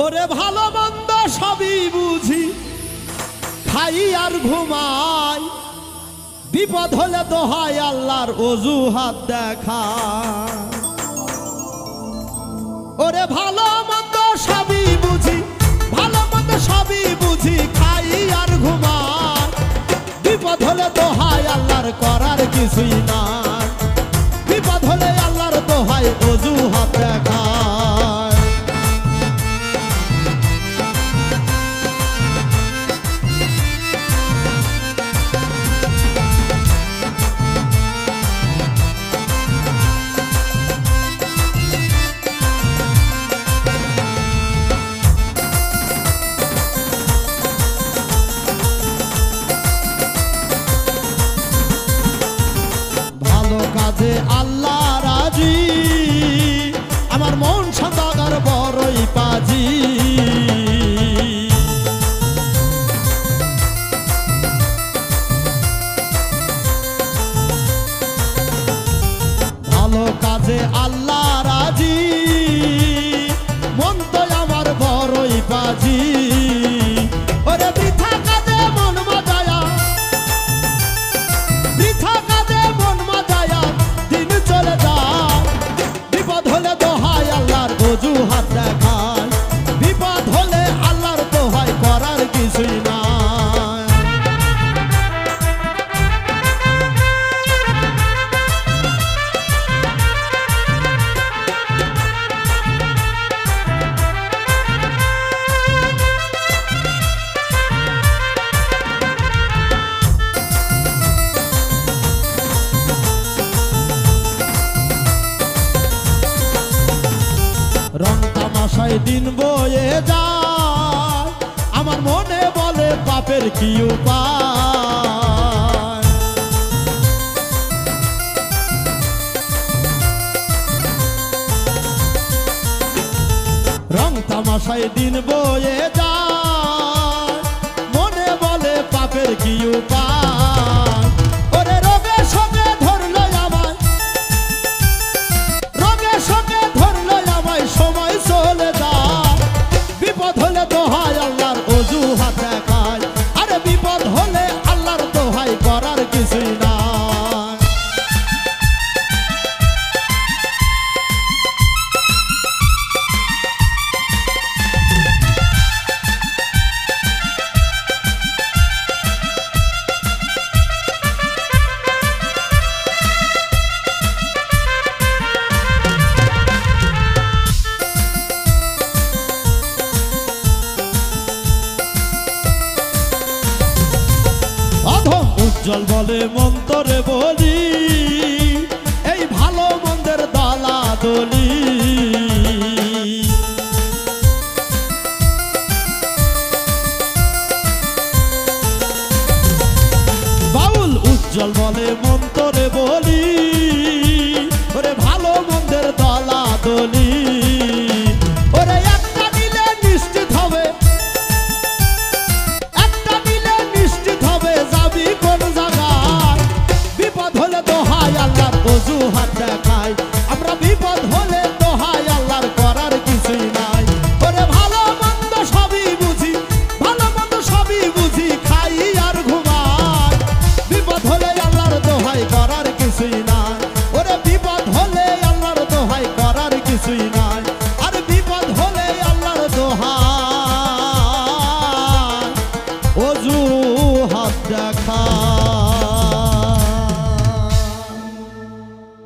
ওরে ভালো মন্দ সবই বুঝি, খাই আর ঘুমাই, বিপদ হলে দোহাই আল্লাহর অজুহাত দেখা। ওরে ভালো মন্দ সবই বুঝি, ভালো মন্দ সবই বুঝি, খাই আর ঘুমাই, বিপদ হলে দোহাই আল্লাহর করার কিছুই নাই, বিপদ হলে আল্লাহর দোহাই অজুহাত দেখা। কাজে আল্লাহ রাজি, আমার মন সদাগর বড়ই পাজি। ভালো কাজে আল্লাহ রাজি, মন তো আমার বড়ই পাজি। ওরে বৃথা কাজে মন মাজায়া, বৃথা কাজে মন মাজায়া দিন চলে যায়, বিপদ হলে দোহাই আল্লাহর অজুহাত দেখায়, বিপদ হলে আল্লাহর দোহাই করার কিছুই নাই। রং তামাশায় দিন বয়ে যায়, আমার মনে বলে পাপের কি উপায়। রং তামাশায় দিন বয়ে যায়, মনে বলে পাপের কি উপায়। ওরে রোগের সঙ্গে ধরলো আমায়, রোগের সঙ্গে ধরলো আমায়, সময় চলে যায়, বিপদ হলে দোহাই আল্লাহর অজুহাত দেখায়, আরে বিপদ হলে আল্লাহর দোহাই করার কিছুই নাই। উজ্জ্বল বলে মন্তরে বলি, এই ভালো মন্দের দলাদলি। বাউল উজ্জ্বল বলে মন্তরে বলি, ওরে ভালো মন্দের দলাদলি। ওরে একটা নিলে নিশ্চিত হবে, একটা নিলে নিশ্চিত হবে যাবি কোন জায়গায়, বিপদ হলে দোহাই আল্লাহর অজুহাত দেখায়, আমরা বিপদ হলে দোহাই আল্লাহর করার কিছুই নাই। ওরে ভালো মন্দ সবই বুঝি, ভালো মন্দ সবই বুঝি, খাই আর ঘুমাই, বিপদ হলে আল্লাহর দোহাই করার কিছুই নাই। ওরে বিপদ হলে আল্লাহর দোহাই করার কিছুই নাই, আর বিপদ হলে আল্লাহর দোহাই অজুহাত দেখা।